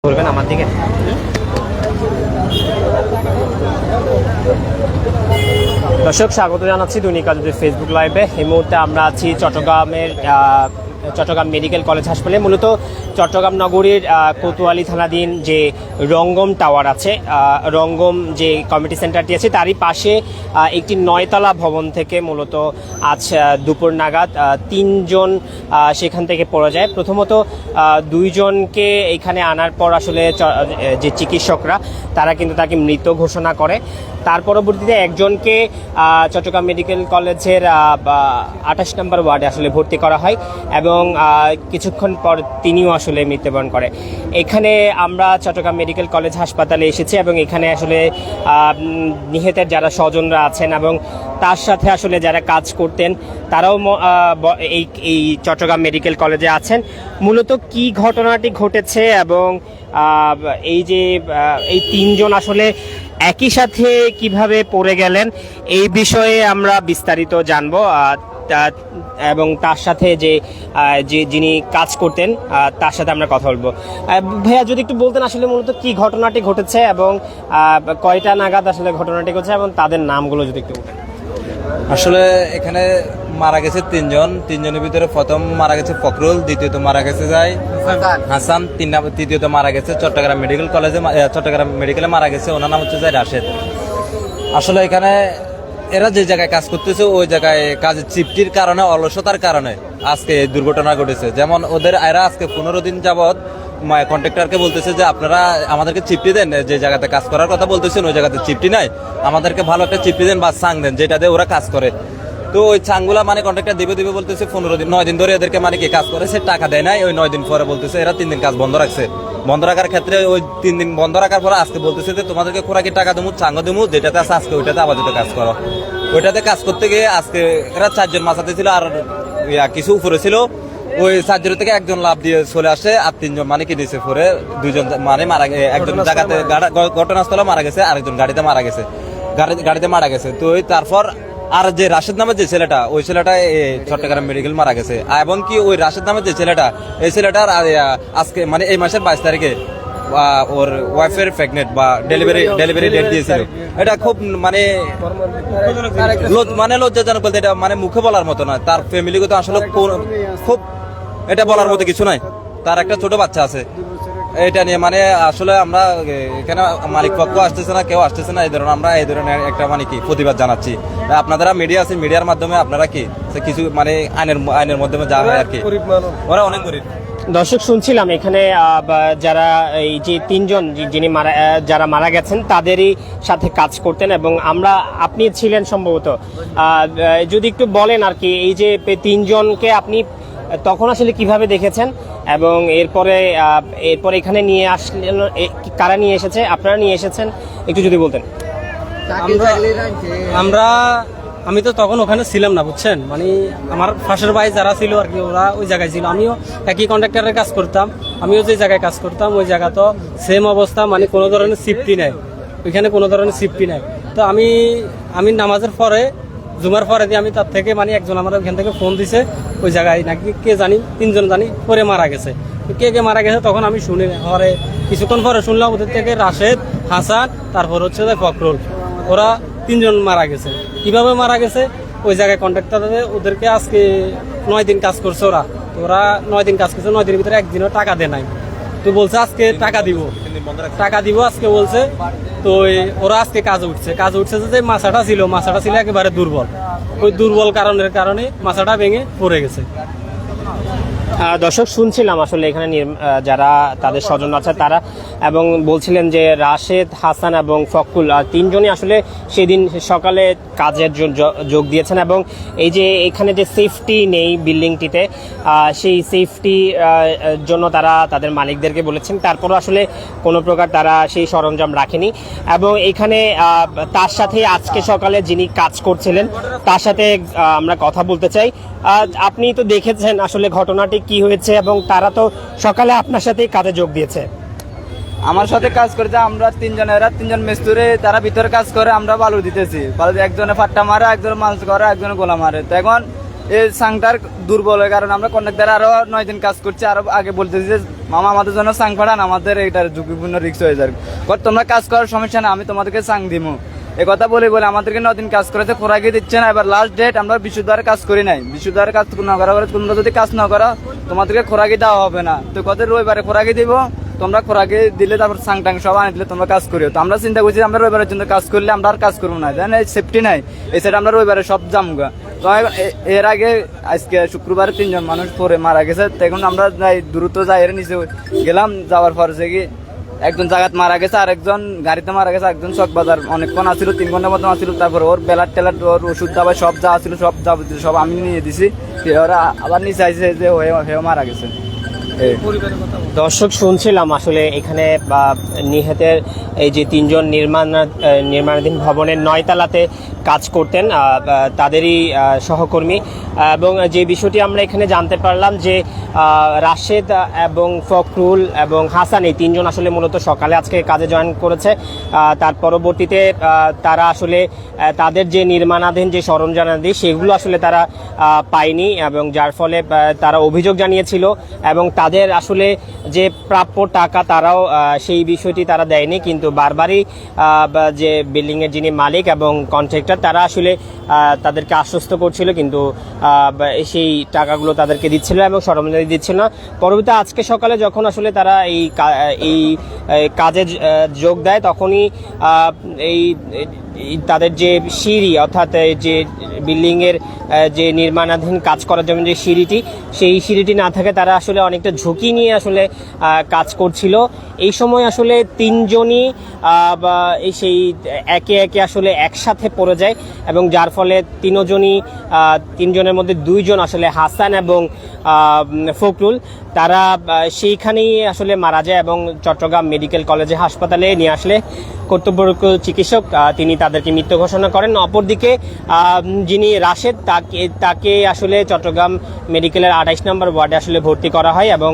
বলবেন আমার দিকে। দর্শক স্বাগত জানাচ্ছি দৈনিক আজকের ফেসবুক লাইভে। এই মুহূর্তে আমরা আছি চট্টগ্রাম মেডিকেল কলেজ হাসপাতালে। মূলত চট্টগ্রাম নগরীর কোতোয়ালি থানাধীন যে রঙ্গম টাওয়ার আছে, রঙ্গম যে কমিউনিটি সেন্টারটি আছে তারই পাশে একটি 9তলা ভবন থেকে মূলত আজ দুপুর নাগাদ 3 জন সেখান থেকে পড়ে যায়। প্রথমত 2 জনকে এখানে আনার পর আসলে যে চিকিৎসকরা তারা কিন্তু তাকে মৃত ঘোষণা করে। তার পরবর্তীতে একজনকে চট্টগ্রাম মেডিকেল কলেজের 28 নম্বর ওয়ার্ডে আসলে ভর্তি করা হয় এবং কিছুক্ষণ পর তিনিও আসলে মৃত্যুবরণ করে। এখানে আমরা চট্টগ্রাম মেডিকেল কলেজ হাসপাতালে এসেছি এবং এখানে আসলে নিহতের যারা স্বজনরা আছেন এবং তার সাথে আসলে যারা কাজ করতেন তারাও এই চট্টগ্রাম মেডিকেল কলেজে আছেন। মূলত কি ঘটনাটি ঘটেছে এবং এই 3 জন আসলে একই সাথে কিভাবে পড়ে গেলেন এই বিষয়ে আমরা বিস্তারিত জানবো এবং তার সাথে যিনি কাজ করতেন তার সাথে আমরা কথা বলবো। ভাইয়া যদি একটু বলতেন আসলে মূলত কি ঘটনাটি ঘটেছে এবং কয়টা নাগাদ আসলে ঘটনাটি ঘটেছে এবং তাদের নামগুলো যদি একটু বলতেন। আসলে এখানে মারা গেছে 3 জন। 3 জনের ভিতরে প্রথম মারা গেছে ফখরুল, দ্বিতীয়ত মারা গেছে হাসান, তৃতীয়ত মারা গেছে চট্টগ্রাম মেডিকেলে মারা গেছে ওনার নাম হচ্ছে রাশেদ। আসলে এখানে এরা যে জায়গায় কাজ করতেছে ওই জায়গায় কাজের চিপটির কারণে, অলসতার কারণে আজকে দুর্ঘটনা ঘটেছে। যেমন এরা আজকে 15 দিন যাবৎ কন্ট্রাক্টরকে বলতেছে যে আপনারা আমাদেরকে চিপটি দেন, যে জায়গাতে কাজ করার কথা বলতেছেন ওই জায়গাতে চিপটি নাই, আমাদেরকে ভালো একটা চিপটি দেন বা চাং দেন যেটা দিয়ে ওরা কাজ করে। তো ওই চাংগুলা কন্ট্রাক্টর দিবে বলতেছে 15 দিন, 9 দিন ধরে এদেরকে কি কাজ করে সে টাকা দেয় নাই। ওই 9 দিন পরে বলতেছে এরা 3 দিন কাজ বন্ধ রাখছে। বন্ধ রাখার ক্ষেত্রে ওই 3 দিন বন্ধ রাখার পরে আজকে বলতেছে যে তোমাদেরকে খোরাকি টাকা দেবো, চাঙ্গ দেবো, যেটাতে আছে আজকে ওইটাতে আপাতত কাজ করো। ওইটাতে কাজ করতে গিয়ে আজকে এরা 4 জন মাথাতে ছিল আর কিছু উপরে ছিল। ওই 4 জন থেকে একজন লাভ দিয়ে চলে আসে আর 3 জন কি দিয়েছে পরে 2 জন মারা গেছে। একজন জায়গাতে ঘটনাস্থলে মারা গেছে, আরেকজন গাড়িতে মারা গেছে। তো তারপর আর যে রাশেদ নামের যে ছেলেটা, ওই ছেলেটা চট্টগ্রাম মেডিকেল মারা গেছে। এবং কি ওই রাশেদ নামের যে ছেলেটা, এই ছেলেটার আজকে এই মাসের 22 তারিখে ওর ওয়াইফের প্রেগনেন্ট বা ডেলিভারি ডেট দিয়েছিল। এটা খুব লজ্জাজনক বলতে, এটা মুখে বলার মতো না। তার ফ্যামিলিগত আসলে খুব এটা বলার মতো কিছু নাই। তার একটা ছোট বাচ্চা আছে। এটা নিয়ে আসলে আমরা এখানে মালিক পক্ষ আসতেছে না, কেউ আসতেছে না, আমরা এই ধরনের একটা প্রতিবাদ জানাচ্ছি। আপনারা মিডিয়া আছে, মিডিয়ার মাধ্যমে আপনারা কিছু আইনের মাধ্যমে যা হয় আর কি। ওরা অনেক গরিব। দর্শক শুনছিলাম এখানে যারা এই যে 3 জন যারা মারা গেছেন তাদেরই সাথে কাজ করতেন এবং আপনি ছিলেন সম্ভবত। যদি একটু বলেন আর কি, এই যে 3 জনকে আপনি তখন আসলে কিভাবে দেখেছেন এবং এরপরে এখানে নিয়ে আসলেন, কারা নিয়ে এসেছে, আপনারা নিয়ে এসেছেন, একটু যদি বলতেন। আমি তো তখন ওখানে ছিলাম না, বুঝছেন। আমার পাশের ভাই যারা ছিল আর কি, ওরা ওই জায়গায় ছিল। আমিও একই কন্ট্রাক্টরের কাজ করতাম, আমিও যে জায়গায় কাজ করতাম ওই জায়গা তো সেম অবস্থা, কোনো ধরনের সেফটি নাই ওইখানে, কোনো ধরনের সেফটি নাই। তো আমি নামাজের পরে, জুমার পরে দিয়ে আমি তার থেকে একজন আমার ওইখান থেকে ফোন দিছে ওই জায়গায় নাকি কে জানি 3 জন জানি পরে মারা গেছে। কে মারা গেছে তখন আমি শুনি, পরে কিছুক্ষণ পরে শুনলাম ওদের থেকে রাশেদ, হাসান, তারপর হচ্ছে যে ফখরুল, ওরা 3 জন মারা গেছে। কিভাবে মারা গেছে ওই জায়গায় কন্ট্রাক্টর ওদেরকে আজকে 9 দিন কাজ করছে। ওরা 9 দিন কাজ করছে, 9 দিনের ভিতরে একদিনও টাকা দেয় নাই। তো বলছে আজকে টাকা দিব আজকে বলছে। তো ওরা আজকে কাজ উঠছে যে মাছাটা ছিল একেবারে দুর্বল। ওই দুর্বল কারণে মাছাটা ভেঙে পড়ে গেছে। দর্শক শুনছিলাম আসলে এখানে যারা তাদের স্বজন আছে তারা, এবং বলছিলেন যে রাশেদ, হাসান এবং ফখরুল 3 জনই আসলে সেদিন সকালে কাজের যোগ দিয়েছেন এবং এই যে এখানে যে সেফটি নেই বিল্ডিংটিতে, সেই সেফটি জন্য তারা তাদের মালিকদেরকে বলেছেন। তারপরও আসলে কোনো প্রকার তারা সেই সরঞ্জাম রাখেনি এবং এখানে তার সাথে আজকে সকালে যিনি কাজ করছিলেন তার সাথে আমরা কথা বলতে চাই। আপনি তো দেখেছেন আসলে ঘটনাটি কি হয়েছে এবং তারা তো সকালে আপনার সাথেই কাজে যোগ দিয়েছে। আমার সাথে কাজ করতে আমরা 3 জন, এরা 3 জন মিস্ত্রি, তারা ভিতরে কাজ করে, আমরা বালু দিতেছি। একজনে ফাট্টা মারে, একজনে মাছ করে, একজনে গোলা মারে। তো এখন এই সাংটার দুর্বলের কারণে আমরা কন্ট্রাক্টর আরো 9 দিন কাজ করছি, আরো আগে বলতেছি যে মামা আমাদের জন্য সাং ফাড়ান, আমাদের এটার ঝুঁকিপূর্ণ রিস্ক হয়ে যায়, তোমরা কাজ করার সমস্যা না, আমি তোমাদেরকে সাং দিমু। এই কথা বলে আমাদেরকে 9 দিন কাজ করেছে, খোরাকি দিচ্ছে না। এবার লাস্ট ডেট আমরা বিশুদ্ধারে কাজ করি নাই, বিশুদ্ধারে কাজ না করা পরে তোমরা যদি কাজ না করো তোমাদেরকে খোরাকি দেওয়া হবে না। তো কত রবিবারে খোরাকি দিব, তোমরা খোরাকি দিলে তারপর সাং টাং সব আনি দিলে তোমরা কাজ করিও। তো আমরা চিন্তা করছি আমরা রবিবারের জন্য কাজ করলে আমরা আর কাজ করবো না, জানেন সেফটি নাই, এই সাইড আমরা রবিবারে সব জামগা। তো এর আগে আজকে শুক্রবারে 3 জন মানুষ পরে মারা গেছে, এখন আমরা যাই দ্রুত যাই এর নিচে গেলাম, যাওয়ার পর সে কি একজন জায়গাত মারা গেছে, আর একজন গাড়িতে মারা গেছে, একজন চকবাজার অনেকক্ষণ আসছিল, 3 ঘন্টা মতো আসছিল। তারপর ওর বেলার টেলার ওর ওষুধ দাবাই সব যা আসছিল সব যাবতীয় সব আমি নিয়ে দিছি, ওরা আবার নিচে আইসে যে হয়ে মারা গেছে। দর্শক শুনছিলাম আসলে এখানে নিহতের এই যে 3 জন নির্মাণাধীন ভবনের 9 তলাতে কাজ করতেন তাদেরই সহকর্মী, এবং যে বিষয়টি আমরা এখানে জানতে পারলাম যে রাশেদ এবং ফখরুল এবং হাসান এই 3 জন আসলে মূলত সকালে আজকে কাজে জয়েন করেছে। তার পরবর্তীতে তারা আসলে তাদের যে নির্মাণাধীন যে সরঞ্জামাদি সেগুলো আসলে তারা পায়নি, এবং যার ফলে তারা অভিযোগ জানিয়েছিল, এবং তাদের আসলে যে প্রাপ্য টাকা তারাও সেই বিষয়টি তারা দেয়নি, কিন্তু বারবারই যে বিল্ডিংয়ের যিনি মালিক এবং কন্ট্রাক্টর তারা আসলে তাদেরকে আশ্বস্ত করছিল, কিন্তু সেই টাকাগুলো তাদেরকে দিচ্ছিল এবং সরঞ্জাম দিচ্ছিল না। পরবর্তীতে আজকে সকালে যখন আসলে তারা এই কাজে যোগ দেয়, তখনই এই তাদের যে সিঁড়ি অর্থাৎ যে বিল্ডিংয়ের যে নির্মাণাধীন কাজ করার জন্য যে সিঁড়িটি, সেই সিঁড়িটি না থাকে তারা আসলে অনেকটা ঝুঁকি নিয়ে আসলে কাজ করছিল। এই সময় আসলে 3 জনই সেই একে একে আসলে একসাথে পড়ে যায়, এবং যার ফলে 3 জনের মধ্যে 2 জন আসলে হাসান এবং ফখরুল তারা সেইখানেই আসলে মারা যায়, এবং চট্টগ্রাম মেডিকেল কলেজে হাসপাতালে নিয়ে আসলে কর্তব্যরত চিকিৎসক তিনি তাদেরকে মৃত ঘোষণা করেন। অপরদিকে যিনি রাশেদ তাকে আসলে চট্টগ্রাম মেডিকেলের 28 নম্বর ওয়ার্ডে আসলে ভর্তি করা হয়, এবং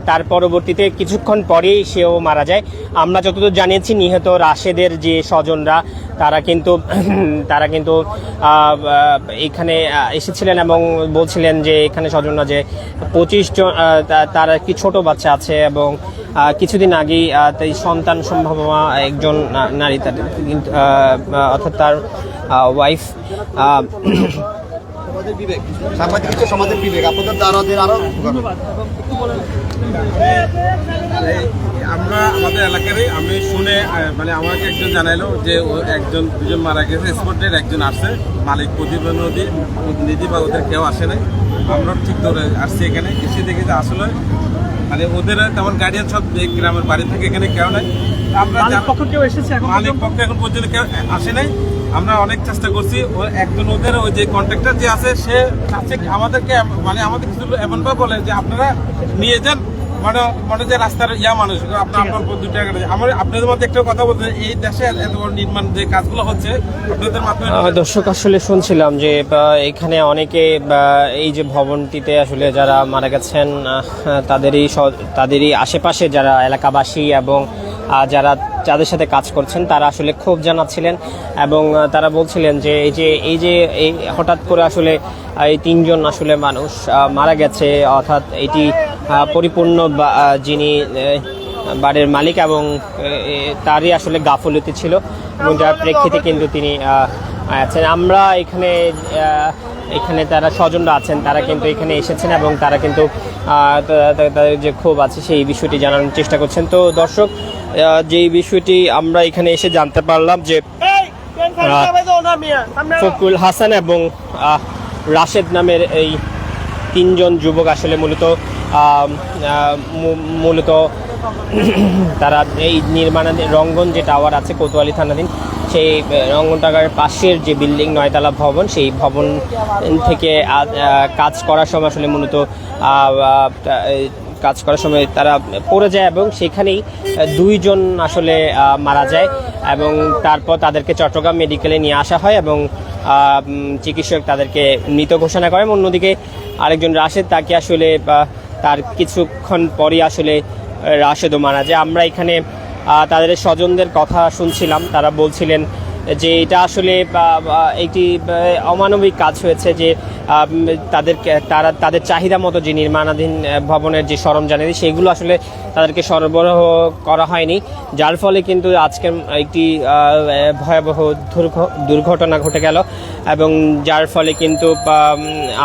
তার পরবর্তীতে কিছুক্ষণ পরেই সেও মারা যায়। আমরা যতদূর জানিয়েছি নিহত রাশেদের যে স্বজনরা তারা কিন্তু এখানে এসেছিলেন এবং বলছিলেন যে এখানে স্বজনরা যে 25 জন তার একটি ছোট বাচ্চা আছে, এবং কিছুদিন আগেই সন্তান সম্ভাবনা একজন নারী তাদের অর্থাৎ তার ওয়াইফ। সমাজের বিবেক আপনাদের দ্বারা আরো আমরা আমাদের এলাকারই আমি শুনে মানে আমাকে একজন জানাইলো যে দুজন মারা গেছে স্পটের, একজন আসছে মালিক প্রতিনিধি বা ওদের কেউ আসে নাই। আমরা ঠিক ধরে আসছি এখানে, এসে দেখি যে আসলে মানে ওদের তেমন গার্ডিয়ান সব গ্রামের বাড়ি থেকে এখানে কেউ নাই। আমরা মালিক পক্ষ এখন পর্যন্ত কেউ আসে নাই। আমরা অনেক চেষ্টা করছি, একজন ওদের ওই যে কন্ট্রাক্টর যে আছে সে আমাদেরকে মানে আমাদের কিছু এমনভাবে বলে যে আপনারা নিয়ে যান, মানে যে রাস্তার মানুষ আপনার 2 টাকা আপনাদের মধ্যে একটা কথা বলতে এই দেশে এত বড় নির্মাণ যে কাজগুলো হচ্ছে আপনাদের মাধ্যমে। দর্শক আসলে শুনছিলাম যে এখানে অনেকে এই যে ভবনটিতে আসলে যারা মারা গেছেন তাদেরই আশেপাশে যারা এলাকাবাসী এবং যাদের সাথে কাজ করছেন তারা আসলে ক্ষোভ জানাচ্ছিলেন, এবং তারা বলছিলেন যে এই হঠাৎ করে আসলে এই 3 জন আসলে মানুষ মারা গেছে, অর্থাৎ এটি পরিপূর্ণ যিনি বাড়ির মালিক এবং তারই আসলে গাফলতি ছিল, এবং যার প্রেক্ষিতে কিন্তু তিনি আছেন। আমরা এখানে তারা স্বজনরা আছেন, তারা কিন্তু এখানে এসেছেন এবং তারা কিন্তু তাদের যে ক্ষোভ আছে সেই বিষয়টি জানানোর চেষ্টা করছেন। তো দর্শক, যেই বিষয়টি আমরা এখানে এসে জানতে পারলাম যে ফখরুল, হাসান এবং রাশেদ নামের এই 3 জন যুবক আসলে মূলত তারা এই নির্মাণাধীন রঙ্গন যে টাওয়ার আছে কোতোয়ালি থানাধীন, সেই রঙ্গন টাওয়ারের পাশের যে বিল্ডিং 9 তলা ভবন, সেই ভবন থেকে কাজ করার সময় আসলে মূলত কাজ করার সময় তারা পড়ে যায়, এবং সেখানেই 2 জন আসলে মারা যায়, এবং তারপর তাদেরকে চট্টগ্রাম মেডিকেলে নিয়ে আসা হয় এবং চিকিৎসক তাদেরকে মৃত ঘোষণা করেন। অন্যদিকে আরেকজন রাশেদ, তাকে আসলে তার কিছুক্ষণ পরই আসলে রাশেদও মারা যায়। আমরা এখানে তাদের স্বজনদের কথা শুনছিলাম, তারা বলছিলেন যে এটা আসলে একটি অমানবিক কাজ হয়েছে, যে তাদের চাহিদা মতো যে নির্মাণাধীন ভবনের যে সরঞ্জামাদি সেগুলো আসলে তাদেরকে সরবরাহ করা হয়নি, যার ফলে কিন্তু আজকের একটি ভয়াবহ দুর্ঘটনা ঘটে গেল। এবং যার ফলে কিন্তু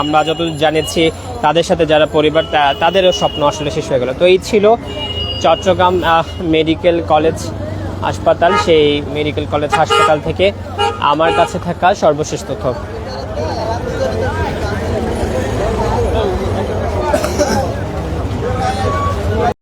আমরা যত জানিয়েছি তাদের সাথে যারা পরিবার তাদেরও স্বপ্ন আসলে শেষ হয়ে গেল। তো এই ছিল চট্টগ্রাম মেডিকেল কলেজ হাসপাতাল, সেই মেডিকেল কলেজ হাসপাতাল থেকে আমার কাছে থাকা সর্বশেষ তথ্য।